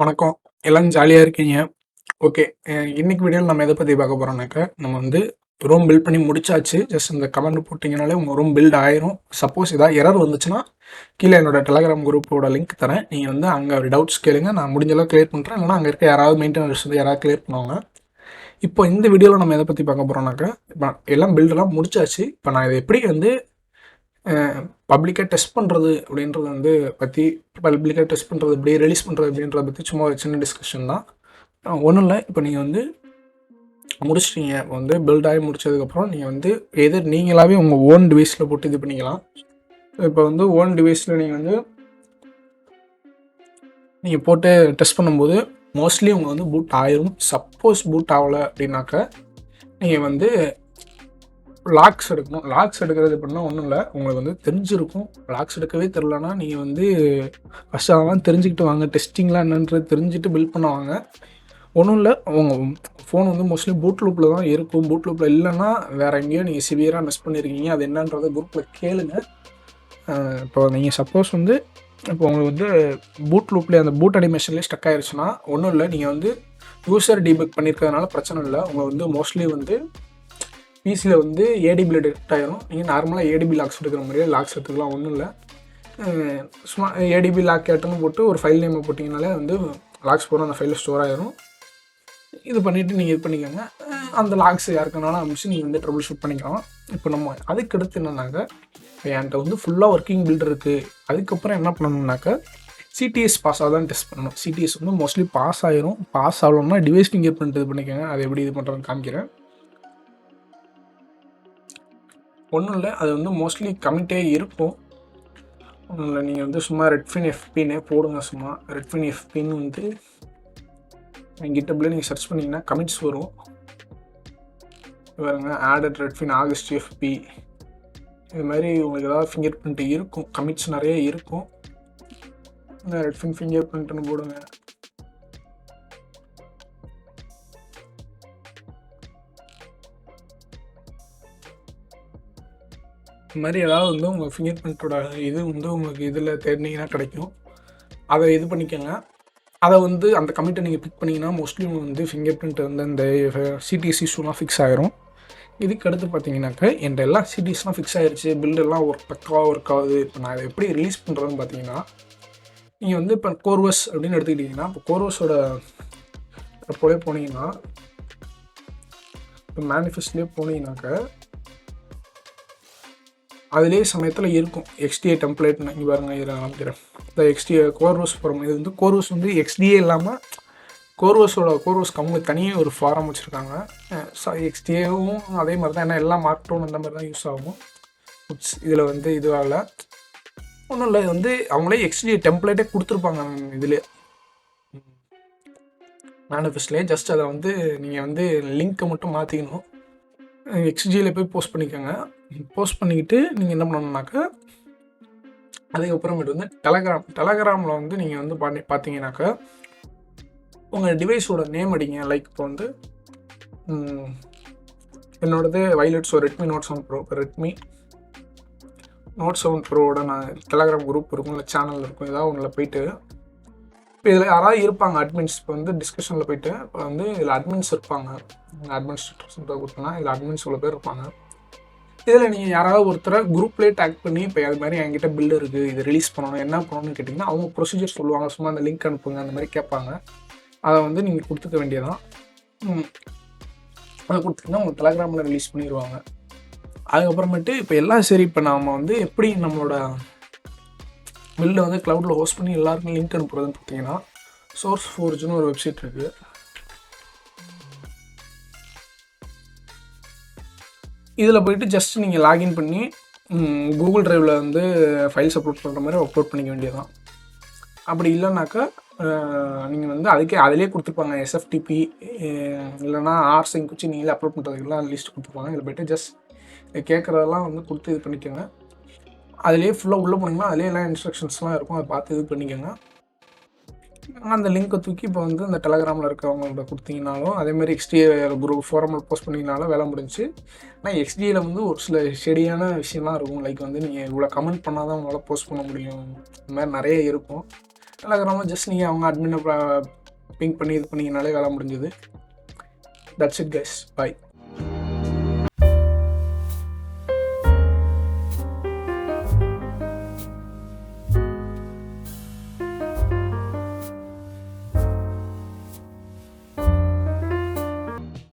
வணக்கம். எல்லாரும் ஜாலியா இருக்கீங்க. ஓகே. இன்னைக்கு வீடியோல நம்ம எத பத்தி பார்க்க போறோம்னாக்கா, நம்ம வந்து ரூம் பில்ட் பண்ணி முடிச்சாச்சு. ஜஸ்ட் இந்த கமெண்ட் போட்டீங்கனாலே உங்க ரூம் பில்ட் ஆயிரும். சப்போஸ் ஏதாவது எரர் வந்துச்சுன்னா, கீழ என்னோட டெலகிராம் குரூப்போட லிங்க் தரேன். நீங்க வந்து அங்க டவுட்ஸ் கேளுங்க. நான் முடிஞ்ச அளவுக்கு கிளியர் பண்றேன். இல்லைனா அங்க இருக்க யாராவது மெயின்டனர்ஸ் வந்து யாராவது கிளியர் பண்ணுவாங்க. இப்போ இந்த வீடியோல நம்ம எத பத்தி பார்க்க போறோம்னாக்கா, இப்ப எல்லாம் பில்டெல்லாம் முடிச்சாச்சு. இப்ப நான் இத எப்படி வந்து பப்ளிக்காக டெஸ்ட் பண்ணுறது அப்படின்றது வந்து பற்றி பப்ளிக்காக டெஸ்ட் பண்ணுறது எப்படி ரிலீஸ் பண்ணுறது அப்படின்றத பற்றி சும்மா ஒரு சின்ன டிஸ்கஷன் தான். ஒன்றும் இல்லை. இப்போ நீங்கள் வந்து முடிச்சிட்டீங்க. வந்து பில்ட் ஆகி முடிச்சதுக்கப்புறம் நீங்கள் வந்து எதர் நீங்களாகவே உங்கள் ஓன் டிவைஸில் போட்டு இது பண்ணிக்கலாம். இப்போ வந்து ஓன் டிவைஸில் நீங்கள் போட்டு டெஸ்ட் பண்ணும்போது மோஸ்ட்லி உங்கள் வந்து பூட் ஆயிரும். சப்போஸ் பூட் ஆகலை அப்படின்னாக்கா நீங்கள் வந்து லாக்ஸ் எடுக்கணும். லாக்ஸ் எடுக்கிறது எப்படின்னா ஒன்றும் இல்லை, உங்களுக்கு வந்து தெரிஞ்சிருக்கும். லாக்ஸ் எடுக்கவே தெரிலனா நீங்கள் வந்து ஃபஸ்ட்டு அதெல்லாம் தெரிஞ்சுக்கிட்டு வாங்க. டெஸ்டிங்லாம் என்னன்றது தெரிஞ்சுட்டு பில்ட் பண்ண வாங்க. ஒன்றும் இல்லை, உங்கள் ஃபோன் வந்து மோஸ்ட்லி பூட் லூப்பில் தான் இருக்கும். பூட் லூப்பில் இல்லைன்னா வேறு எங்கேயோ நீங்கள் சிவியராக மிஸ் பண்ணியிருக்கீங்க. அது என்னன்றதை குரூப்பில் கேளுங்க. இப்போ நீங்கள் சப்போஸ் வந்து இப்போ உங்களுக்கு வந்து பூட் லூப்லேயே அந்த பூட் அனிமேஷன்லேயே ஸ்டக் ஆயிடுச்சுன்னா ஒன்றும் இல்லை, நீங்கள் வந்து யூசர் டீபக் பண்ணியிருக்கிறதுனால பிரச்சனை இல்லை. உங்களை வந்து மோஸ்ட்லி வந்து பிசியில் வந்து ஏடிபியில் டெக்ட் ஆகிரும். நீங்கள் நார்மலாக ஏடிபி லாக்ஸ் எடுக்கிற மாதிரியே லாக்ஸ் எடுத்துக்கலாம். ஒன்றும் இல்லை, சும்மா ஏடிபி லாக் கேட்டுன்னு போட்டு ஒரு ஃபைல் நேமை போட்டிங்கனாலே வந்து லாக்ஸ் போகிற அந்த ஃபைலில் ஸ்டோர் ஆகிரும். இது பண்ணிவிட்டு நீங்கள் இது பண்ணிக்கோங்க. அந்த லாக்ஸ் யாருக்குனாலும் அனுப்பிச்சு நீங்கள் வந்து ட்ரபிள் ஷூட் பண்ணிக்கலாம். இப்போ நம்ம அதுக்கடுத்து என்னன்னாக்கா, இப்போ என்கிட்ட வந்து ஃபுல்லாக ஒர்க்கிங் பில்ட் இருக்குது. அதுக்கப்புறம் என்ன பண்ணணும்னாக்கா, சிடிஎஸ் பாஸ் ஆகுதான் டெஸ்ட் பண்ணணும். சிடிஎஸ் வந்து மோஸ்ட்லி பாஸ் ஆகிரும். பாஸ் ஆகணும்னா டிவைஸ் ஃபிங்கர் பிரிண்ட் இது பண்ணிக்கோங்க. அது எப்படி இது பண்ணுறதுன்னு காமிக்கிறேன். ஒன்றும் இல்லை, அது வந்து மோஸ்ட்லி கமிட்டே இருக்கும். ஒன்றும் இல்லை, நீங்கள் வந்து சும்மா ரெட்ஃபின் எஃபின்னே போடுங்க. சும்மா ரெட்ஃபின் எஃபின்னு வந்து கிட்டப்லேயே நீங்கள் சர்ச் பண்ணிங்கன்னா கமிட்ஸ் வரும். பாருங்க, ஆடட் ரெட்ஃபின் ஆகஸ்ட் எஃபி, இது மாதிரி உங்களுக்கு ஏதாவது ஃபிங்கர் பிரிண்ட் இருக்கும். கமிட்ஸ் நிறைய இருக்கும். இந்த ரெட்ஃபின் ஃபிங்கர் பிரிண்ட்னு போடுங்க. இது மாதிரி ஏதாவது வந்து உங்கள் ஃபிங்கர் பிரிண்ட்டோட இது வந்து உங்களுக்கு இதில் தேடினீங்கன்னா கிடைக்கும். அதை இது பண்ணிக்கோங்க. அதை வந்து அந்த கமிட்டை நீங்கள் பிக் பண்ணிங்கன்னா மோஸ்ட்லி உங்களுக்கு வந்து ஃபிங்கர் பிரிண்ட் வந்து இந்த சிடிஎஸ் இஷ்யூலாம் ஃபிக்ஸ் ஆகிரும். இதுக்கு அடுத்து பார்த்தீங்கன்னாக்கா என்கிட்ட எல்லாம் சிடிஎஸ்லாம் ஃபிக்ஸ் ஆகிடுச்சு, பில்டெல்லாம் பக்காவாக ஒர்க் ஆகுது. இப்போ நான் அதை எப்படி ரிலீஸ் பண்ணுறதுன்னு பார்த்தீங்கன்னா, நீங்கள் வந்து இப்போ கோர்வஸ் அப்படின்னு எடுத்துக்கிட்டிங்கன்னா, இப்போ கோர்வஸோட போலே போனீங்கன்னா, இப்போ மேனிஃபெஸ்ட்லேயே போனீங்கன்னாக்கா அதிலே சமயத்தில் இருக்கும் எக்ஸ்டிஏ டெம்ப்ளேட்னு. இங்கே பாருங்க, இதில் காமிக்கிறேன். இந்த எக்ஸ்டிஏ கோர்வஸ் போகிறோம். இது வந்து கோர்வஸ் வந்து எக்ஸ்டிஏ இல்லாமல் கோர்வஸ் கம்முக்கு தனியாக ஒரு ஃபாரம் வச்சுருக்காங்க. எக்ஸ்டிஏவும் அதே மாதிரி தான், ஏன்னா எல்லாம் மார்க்டவுன் அந்த மாதிரி தான் யூஸ் ஆகும். இதில் வந்து இதுவாகல ஒன்றும் இல்லை, இது வந்து அவங்களே எக்ஸ்டிஏ டெம்ப்ளேட்டே கொடுத்துருப்பாங்க இதில் மேனிஃபெஸ்ட்லேயே. ஜஸ்ட் அதை வந்து நீங்கள் வந்து லிங்க்கை மட்டும் மாற்றிக்கணும். எக்ஸ்ஜியில் போய் போஸ்ட் பண்ணிக்கோங்க. போஸ்ட் பண்ணிக்கிட்டு நீங்கள் என்ன பண்ணணுன்னாக்கா, அதுக்கப்புறமேட்டு வந்து டெலகிராமில் வந்து நீங்கள் வந்து பார்த்தீங்கன்னாக்கா உங்கள் டிவைஸோட நேம் அடிங்க. லைக் இப்போ வந்து என்னோடது வைலட்ஸ் ரெட்மி நோட் 7 ப்ரோ. இப்போ ரெட்மி நோட் 7 ப்ரோவோட நான் டெலகிராம் குரூப் இருக்கும், இல்லை சேனல் இருக்கும், ஏதாவது ஒன்றில் போயிட்டு இப்போ இதில் யாராவது இருப்பாங்க அட்மின்ஸ். இப்போ வந்து டிஸ்கஷனில் போயிட்டு இப்போ வந்து இதில் அட்மின்ஸ் இருப்பாங்க. அட்மினிஸ்ட்ரேட்டர்ஸ் கொடுத்தனா இதில் அட்மின்ஸ் இவ்வளோ பேர் இருப்பாங்க. இதில் நீங்கள் யாராவது ஒருத்தரை குரூப்லேயே டேக் பண்ணி இப்போ அது மாதிரி என்கிட்ட பில் இருக்குது, இது ரிலீஸ் பண்ணணும், என்ன பண்ணணும்னு கேட்டிங்கன்னா அவங்க ப்ரொசீஜர் சொல்லுவாங்க. சும்மா அந்த லிங்க் அனுப்புங்க அந்த மாதிரி கேட்பாங்க. அதை வந்து நீங்கள் கொடுத்துக்க வேண்டியதான். அதை கொடுத்துக்கிங்கன்னா உங்கள் டெலகிராமில் ரிலீஸ் பண்ணிடுவாங்க. அதுக்கப்புறமேட்டு இப்போ எல்லாம் சரி, இப்போ நாம் வந்து எப்படி நம்மளோட பில்லை வந்து க்ளவுடில் ஹோஸ்ட் பண்ணி எல்லாருக்கும் லிங்க் அனுப்புறதுன்னு பார்த்தீங்கன்னா, சோர்ஸ் ஃபோர்ஜ்னு ஒரு வெப்சைட் இருக்குது. இதில் போய்ட்டு ஜஸ்ட் நீங்கள் லாகின் பண்ணி கூகுள் ட்ரைவில் வந்து ஃபைல்ஸ் அப்லோட் பண்ணுற மாதிரி அப்லோட் பண்ணிக்க வேண்டியதான். அப்படி இல்லைனாக்கா நீங்கள் வந்து அதிலே கொடுத்துருப்பாங்க எஸ்எஃப்டிபி இல்லைனா ஆர்சிங் வச்சு நீங்களே அப்லோட் பண்ணுறதுக்கெல்லாம் லிஸ்ட் கொடுத்துருப்பாங்க. இதில் போய்ட்டு ஜஸ்ட் கேட்குறதெல்லாம் வந்து கொடுத்து இது பண்ணிக்கோங்க. அதிலே ஃபுல்லாக உள்ளே போனீங்கன்னா அதிலே எல்லாம் இன்ஸ்ட்ரக்ஷன்ஸ்லாம் இருக்கும், அதை பார்த்து இது பண்ணிக்கோங்க. அந்த லிங்க்கை தூக்கி இப்போ வந்து அந்த டெலகிராமில் இருக்கிறவங்கள்ட்ட கொடுத்தீங்கனாலும், அதேமாதிரி எக்ஸ்டிஏ குரூப் ஃபோரமில் போஸ்ட் பண்ணிங்கனாலும் வேலை முடிஞ்சு. ஆனால் எக்ஸ்டிஏயில் வந்து ஒரு சில ஷெடியான விஷயம்லாம் இருக்கும். லைக் வந்து நீங்கள் இவ்வளோ கமெண்ட் பண்ணால் தான் உங்களால் போஸ்ட் பண்ண முடியும், இந்த மாதிரி நிறைய இருக்கும். டெலகிராமில் ஜஸ்ட் நீங்கள் அவங்க அட்மினை பிங்க் பண்ணி இது பண்ணிங்கனாலே வேலை முடிஞ்சுது. That's it guys, by.